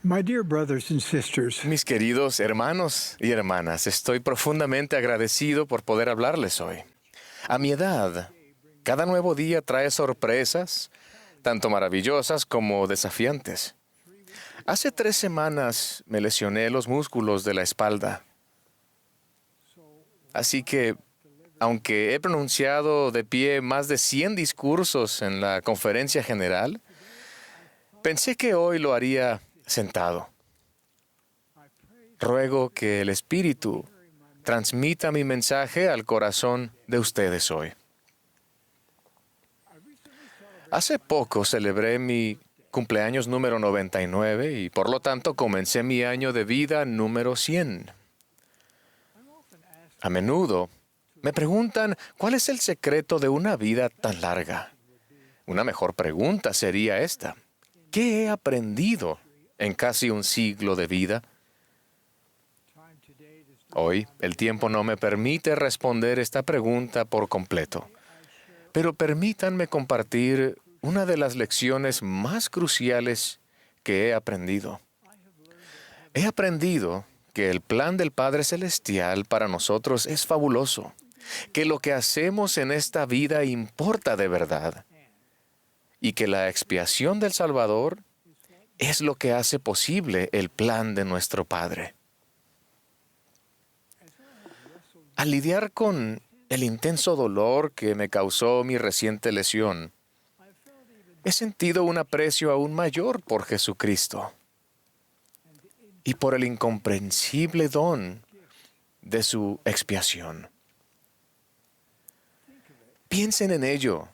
My dear brothers and sisters, Mis queridos hermanos y hermanas, estoy profundamente agradecido por poder hablarles hoy. A mi edad, cada nuevo día trae sorpresas, tanto maravillosas como desafiantes. Hace 3 semanas me lesioné los músculos de la espalda. Así que, aunque he pronunciado de pie más de 100 discursos en la conferencia general, pensé que hoy lo haría sentado. Ruego que el Espíritu transmita mi mensaje al corazón de ustedes hoy. Hace poco celebré mi cumpleaños número 99 y por lo tanto comencé mi año de vida número 100. A menudo me preguntan cuál es el secreto de una vida tan larga. Una mejor pregunta sería esta: ¿qué he aprendido en casi un siglo de vida? Hoy, el tiempo no me permite responder esta pregunta por completo, pero permítanme compartir una de las lecciones más cruciales que he aprendido. He aprendido que el plan del Padre Celestial para nosotros es fabuloso, que lo que hacemos en esta vida importa de verdad, y que la expiación del Salvador es lo que hace posible el plan de nuestro Padre. Al lidiar con el intenso dolor que me causó mi reciente lesión, he sentido un aprecio aún mayor por Jesucristo y por el incomprensible don de su expiación. Piensen en ello.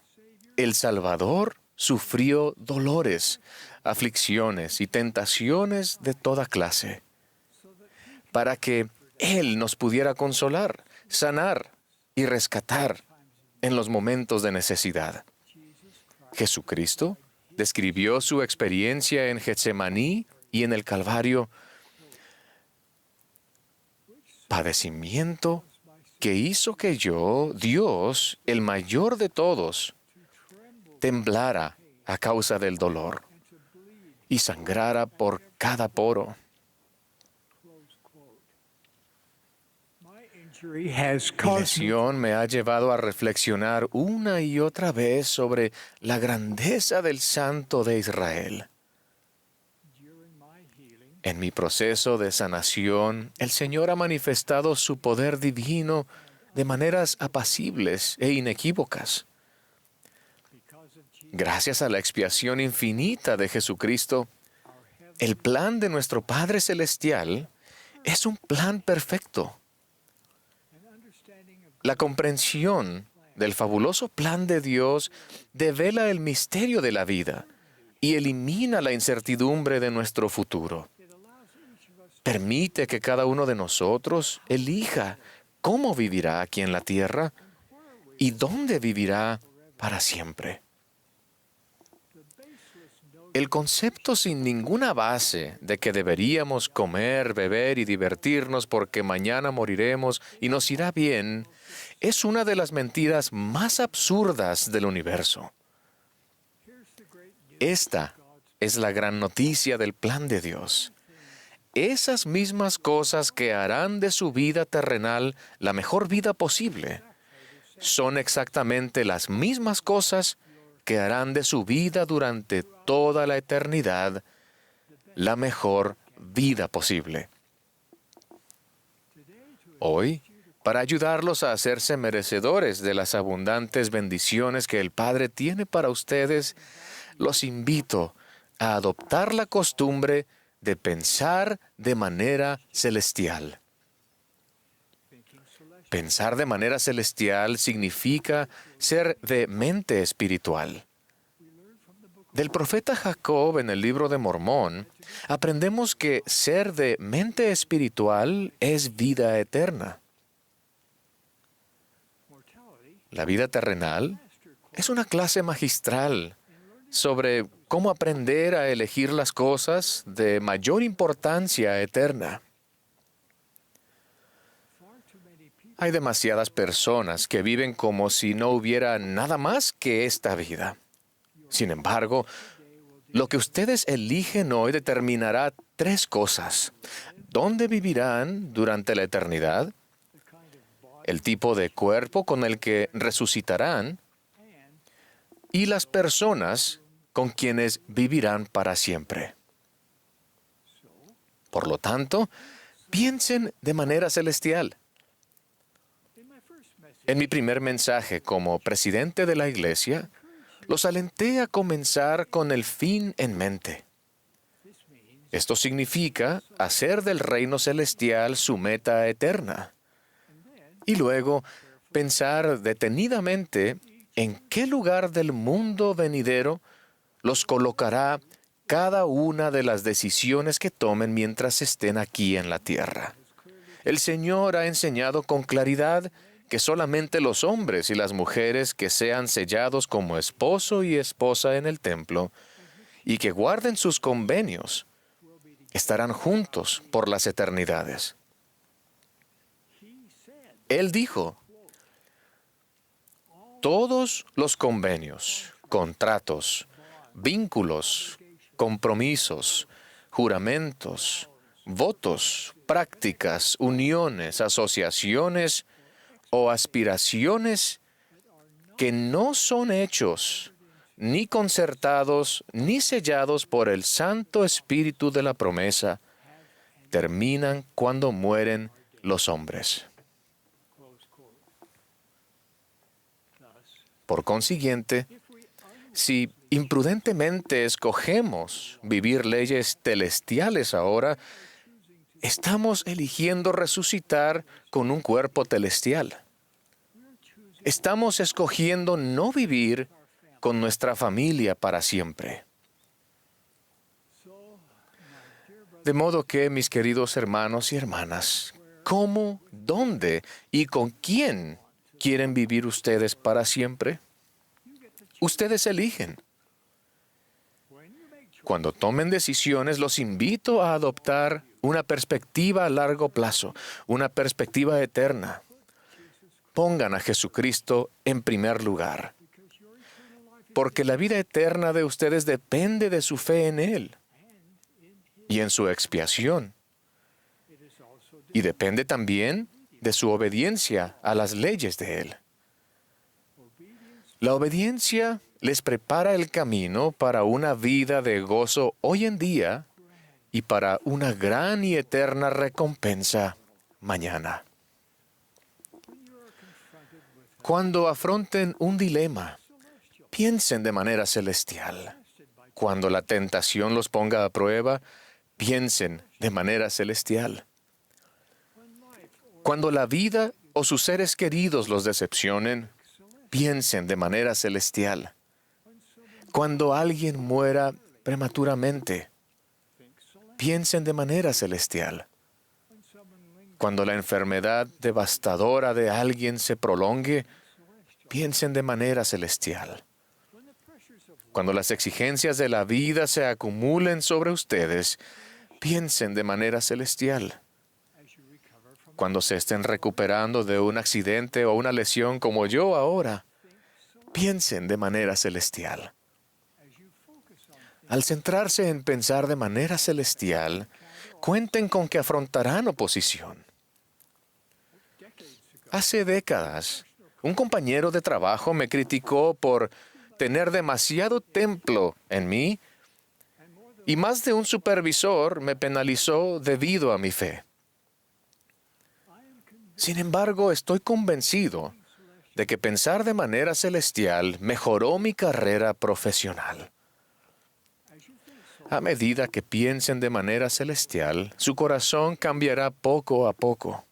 El Salvador sufrió dolores, aflicciones y tentaciones de toda clase, para que Él nos pudiera consolar, sanar y rescatar en los momentos de necesidad. Jesucristo describió su experiencia en Getsemaní y en el Calvario: padecimiento que hizo que yo, Dios, el mayor de todos, temblara a causa del dolor y sangrara por cada poro. Mi lesión me ha llevado a reflexionar una y otra vez sobre la grandeza del Santo de Israel. En mi proceso de sanación, el Señor ha manifestado su poder divino de maneras apacibles e inequívocas. Gracias a la expiación infinita de Jesucristo, el plan de nuestro Padre Celestial es un plan perfecto. La comprensión del fabuloso plan de Dios devela el misterio de la vida y elimina la incertidumbre de nuestro futuro. Permite que cada uno de nosotros elija cómo vivirá aquí en la tierra y dónde vivirá para siempre. El concepto sin ninguna base de que deberíamos comer, beber y divertirnos porque mañana moriremos y nos irá bien es una de las mentiras más absurdas del universo. Esta es la gran noticia del plan de Dios. Esas mismas cosas que harán de su vida terrenal la mejor vida posible son exactamente las mismas cosas que harán de su vida durante toda la eternidad la mejor vida posible. Hoy, para ayudarlos a hacerse merecedores de las abundantes bendiciones que el Padre tiene para ustedes, los invito a adoptar la costumbre de pensar de manera celestial. Pensar de manera celestial significa ser de mente espiritual. Del profeta Jacob en el libro de Mormón, aprendemos que ser de mente espiritual es vida eterna. La vida terrenal es una clase magistral sobre cómo aprender a elegir las cosas de mayor importancia eterna. Hay demasiadas personas que viven como si no hubiera nada más que esta vida. Sin embargo, lo que ustedes eligen hoy determinará 3 cosas: dónde vivirán durante la eternidad, el tipo de cuerpo con el que resucitarán y las personas con quienes vivirán para siempre. Por lo tanto, piensen de manera celestial. En mi primer mensaje como presidente de la Iglesia, los alenté a comenzar con el fin en mente. Esto significa hacer del reino celestial su meta eterna. Y luego, pensar detenidamente en qué lugar del mundo venidero los colocará cada una de las decisiones que tomen mientras estén aquí en la tierra. El Señor ha enseñado con claridad que solamente los hombres y las mujeres que sean sellados como esposo y esposa en el templo y que guarden sus convenios estarán juntos por las eternidades. Él dijo, todos los convenios, contratos, vínculos, compromisos, juramentos, votos, prácticas, uniones, asociaciones o aspiraciones que no son hechos, ni concertados, ni sellados por el Santo Espíritu de la promesa, terminan cuando mueren los hombres. Por consiguiente, si imprudentemente escogemos vivir leyes celestiales ahora, estamos eligiendo resucitar con un cuerpo celestial. Estamos escogiendo no vivir con nuestra familia para siempre. De modo que, mis queridos hermanos y hermanas, ¿cómo, dónde y con quién quieren vivir ustedes para siempre? Ustedes eligen. Cuando tomen decisiones, los invito a adoptar una perspectiva a largo plazo, una perspectiva eterna. Pongan a Jesucristo en primer lugar, porque la vida eterna de ustedes depende de su fe en Él y en su expiación. Y depende también de su obediencia a las leyes de Él. La obediencia les prepara el camino para una vida de gozo hoy en día y para una gran y eterna recompensa mañana. Cuando afronten un dilema, piensen de manera celestial. Cuando la tentación los ponga a prueba, piensen de manera celestial. Cuando la vida o sus seres queridos los decepcionen, piensen de manera celestial. Cuando alguien muera prematuramente, piensen de manera celestial. Cuando la enfermedad devastadora de alguien se prolongue, piensen de manera celestial. Cuando las exigencias de la vida se acumulen sobre ustedes, piensen de manera celestial. Cuando se estén recuperando de un accidente o una lesión como yo ahora, piensen de manera celestial. Al centrarse en pensar de manera celestial, cuenten con que afrontarán oposición. Hace décadas, un compañero de trabajo me criticó por tener demasiado templo en mí y más de un supervisor me penalizó debido a mi fe. Sin embargo, estoy convencido de que pensar de manera celestial mejoró mi carrera profesional. A medida que piensen de manera celestial, su corazón cambiará poco a poco.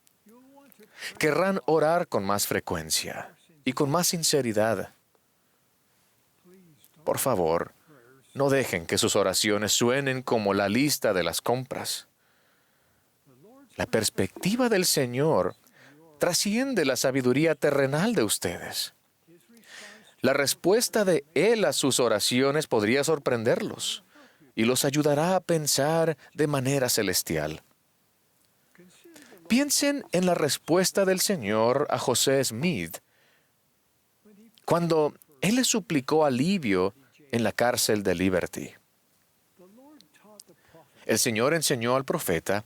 Querrán orar con más frecuencia y con más sinceridad. Por favor, no dejen que sus oraciones suenen como la lista de las compras. La perspectiva del Señor trasciende la sabiduría terrenal de ustedes. La respuesta de Él a sus oraciones podría sorprenderlos y los ayudará a pensar de manera celestial. Piensen en la respuesta del Señor a José Smith cuando Él le suplicó alivio en la cárcel de Liberty. El Señor enseñó al profeta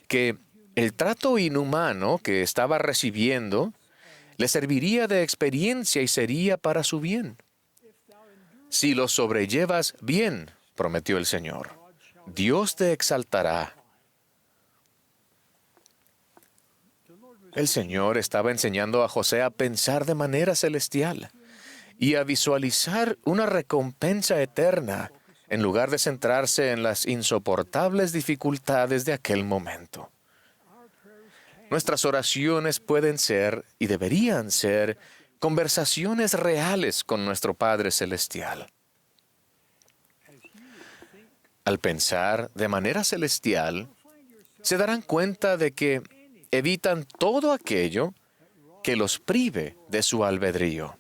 que el trato inhumano que estaba recibiendo le serviría de experiencia y sería para su bien. Si lo sobrellevas bien, prometió el Señor, Dios te exaltará. El Señor estaba enseñando a José a pensar de manera celestial y a visualizar una recompensa eterna en lugar de centrarse en las insoportables dificultades de aquel momento. Nuestras oraciones pueden ser y deberían ser conversaciones reales con nuestro Padre Celestial. Al pensar de manera celestial, se darán cuenta de que evitan todo aquello que los prive de su albedrío.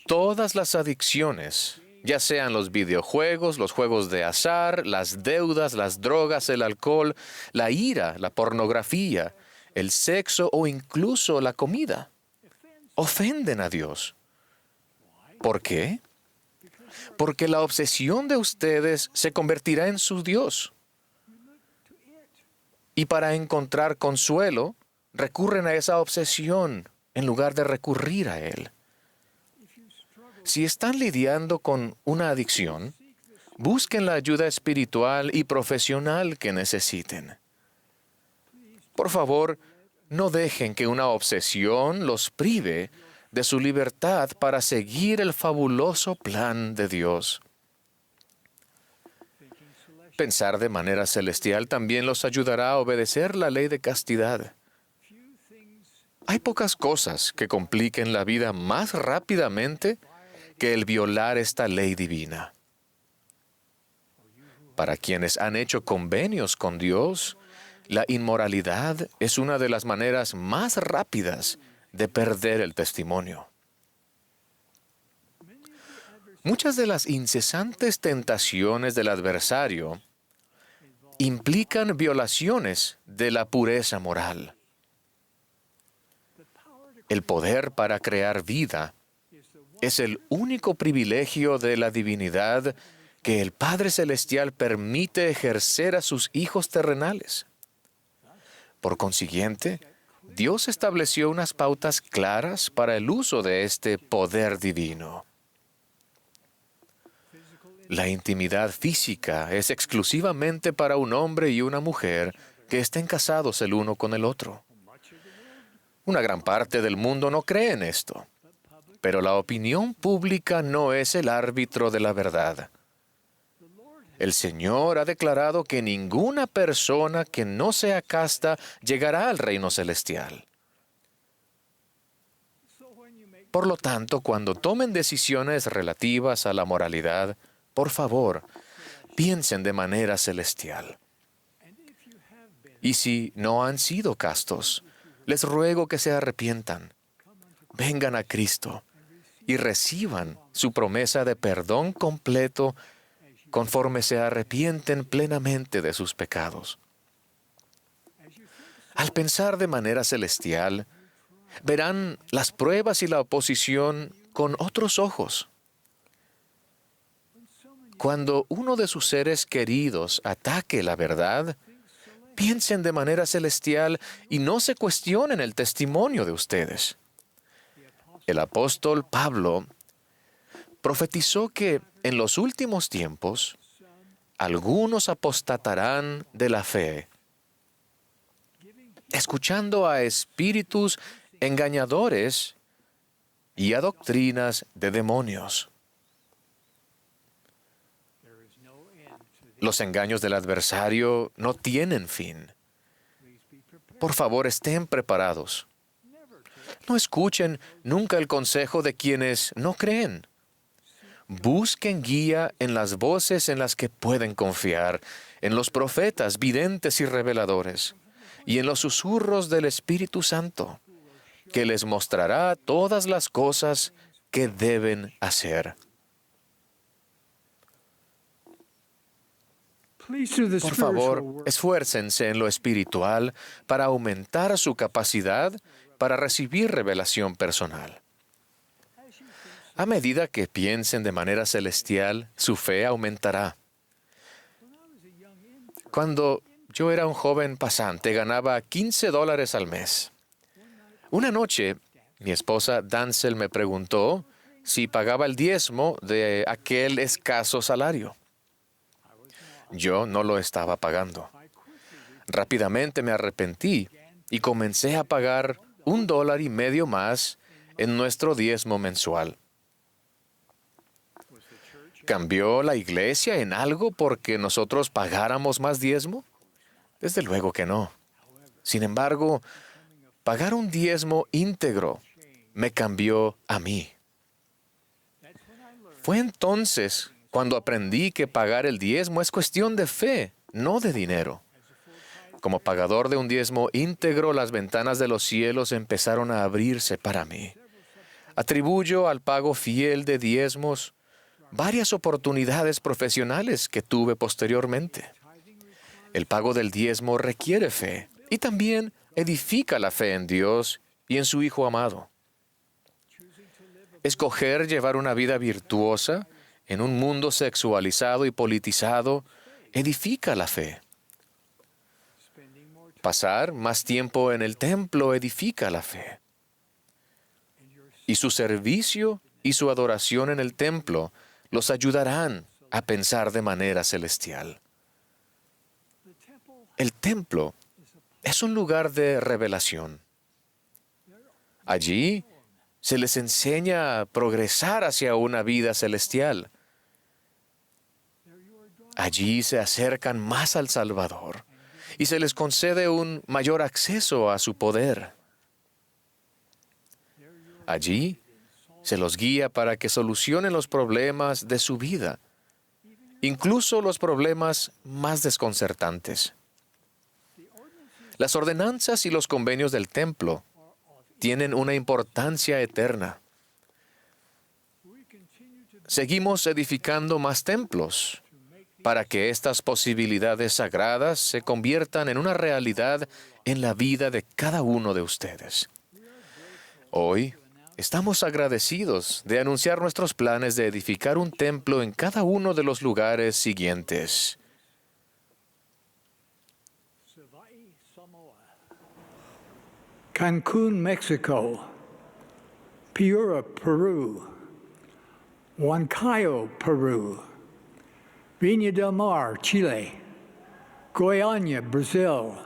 Todas las adicciones, ya sean los videojuegos, los juegos de azar, las deudas, las drogas, el alcohol, la ira, la pornografía, el sexo o incluso la comida, ofenden a Dios. ¿Por qué? Porque la obsesión de ustedes se convertirá en su Dios. Y para encontrar consuelo, recurren a esa obsesión en lugar de recurrir a Él. Si están lidiando con una adicción, busquen la ayuda espiritual y profesional que necesiten. Por favor, no dejen que una obsesión los prive de su libertad para seguir el fabuloso plan de Dios. Pensar de manera celestial también los ayudará a obedecer la ley de castidad. Hay pocas cosas que compliquen la vida más rápidamente que el violar esta ley divina. Para quienes han hecho convenios con Dios, la inmoralidad es una de las maneras más rápidas de perder el testimonio. Muchas de las incesantes tentaciones del adversario implican violaciones de la pureza moral. El poder para crear vida es el único privilegio de la divinidad que el Padre Celestial permite ejercer a sus hijos terrenales. Por consiguiente, Dios estableció unas pautas claras para el uso de este poder divino. La intimidad física es exclusivamente para un hombre y una mujer que estén casados el uno con el otro. Una gran parte del mundo no cree en esto. Pero la opinión pública no es el árbitro de la verdad. El Señor ha declarado que ninguna persona que no sea casta llegará al reino celestial. Por lo tanto, cuando tomen decisiones relativas a la moralidad, por favor, piensen de manera celestial. Y si no han sido castos, les ruego que se arrepientan. Vengan a Cristo y reciban su promesa de perdón completo conforme se arrepienten plenamente de sus pecados. Al pensar de manera celestial, verán las pruebas y la oposición con otros ojos. Cuando uno de sus seres queridos ataque la verdad, piensen de manera celestial y no se cuestionen el testimonio de ustedes. El apóstol Pablo profetizó que en los últimos tiempos algunos apostatarán de la fe, escuchando a espíritus engañadores y a doctrinas de demonios. Los engaños del adversario no tienen fin. Por favor, estén preparados. No escuchen nunca el consejo de quienes no creen. Busquen guía en las voces en las que pueden confiar, en los profetas, videntes y reveladores, y en los susurros del Espíritu Santo, que les mostrará todas las cosas que deben hacer. Por favor, esfuércense en lo espiritual para aumentar su capacidad para recibir revelación personal. A medida que piensen de manera celestial, su fe aumentará. Cuando yo era un joven pasante, ganaba $15 al mes. Una noche, mi esposa Dancel me preguntó si pagaba el diezmo de aquel escaso salario. Yo no lo estaba pagando. Rápidamente me arrepentí y comencé a pagar $1.50 más en nuestro diezmo mensual. ¿Cambió la iglesia en algo porque nosotros pagáramos más diezmo? Desde luego que no. Sin embargo, pagar un diezmo íntegro me cambió a mí. Fue entonces cuando aprendí que pagar el diezmo es cuestión de fe, no de dinero. Como pagador de un diezmo íntegro, las ventanas de los cielos empezaron a abrirse para mí. Atribuyo al pago fiel de diezmos varias oportunidades profesionales que tuve posteriormente. El pago del diezmo requiere fe y también edifica la fe en Dios y en su Hijo amado. Escoger llevar una vida virtuosa en un mundo sexualizado y politizado edifica la fe. Pasar más tiempo en el templo edifica la fe. Y su servicio y su adoración en el templo los ayudarán a pensar de manera celestial. El templo es un lugar de revelación. Allí se les enseña a progresar hacia una vida celestial. Allí se acercan más al Salvador y se les concede un mayor acceso a su poder. Allí se los guía para que solucionen los problemas de su vida, incluso los problemas más desconcertantes. Las ordenanzas y los convenios del templo tienen una importancia eterna. Seguimos edificando más templos para que estas posibilidades sagradas se conviertan en una realidad en la vida de cada uno de ustedes. Hoy estamos agradecidos de anunciar nuestros planes de edificar un templo en cada uno de los lugares siguientes: Cancún, Mexico. Piura, Perú. Huancayo, Perú. Viña del Mar, Chile. Goiânia, Brazil.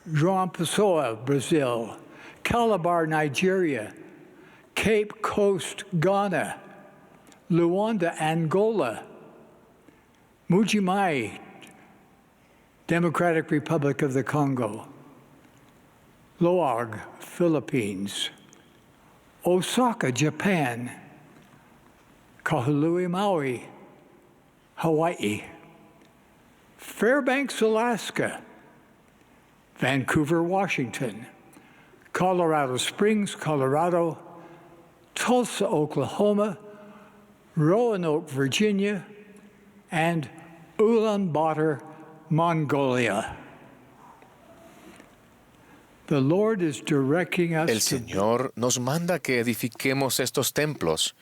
João Pessoa, Brazil. Calabar, Nigeria. Cape Coast, Ghana. Luanda, Angola. Mujimai, Democratic Republic of the Congo. Loag, Philippines. Osaka, Japan. Kahului, Maui, Hawaii. Fairbanks, Alaska. Vancouver, Washington. Colorado Springs, Colorado. Tulsa, Oklahoma. Roanoke, Virginia. And Ulaanbaatar, Mongolia. The Lord is directing us El Señor nos manda que edifiquemos estos templos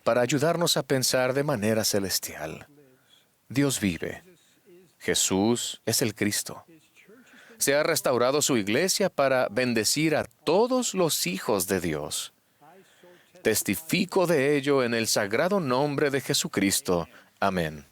para ayudarnos a pensar de manera celestial. Dios vive. Jesús es el Cristo. Se ha restaurado su iglesia para bendecir a todos los hijos de Dios. Testifico de ello en el sagrado nombre de Jesucristo. Amén.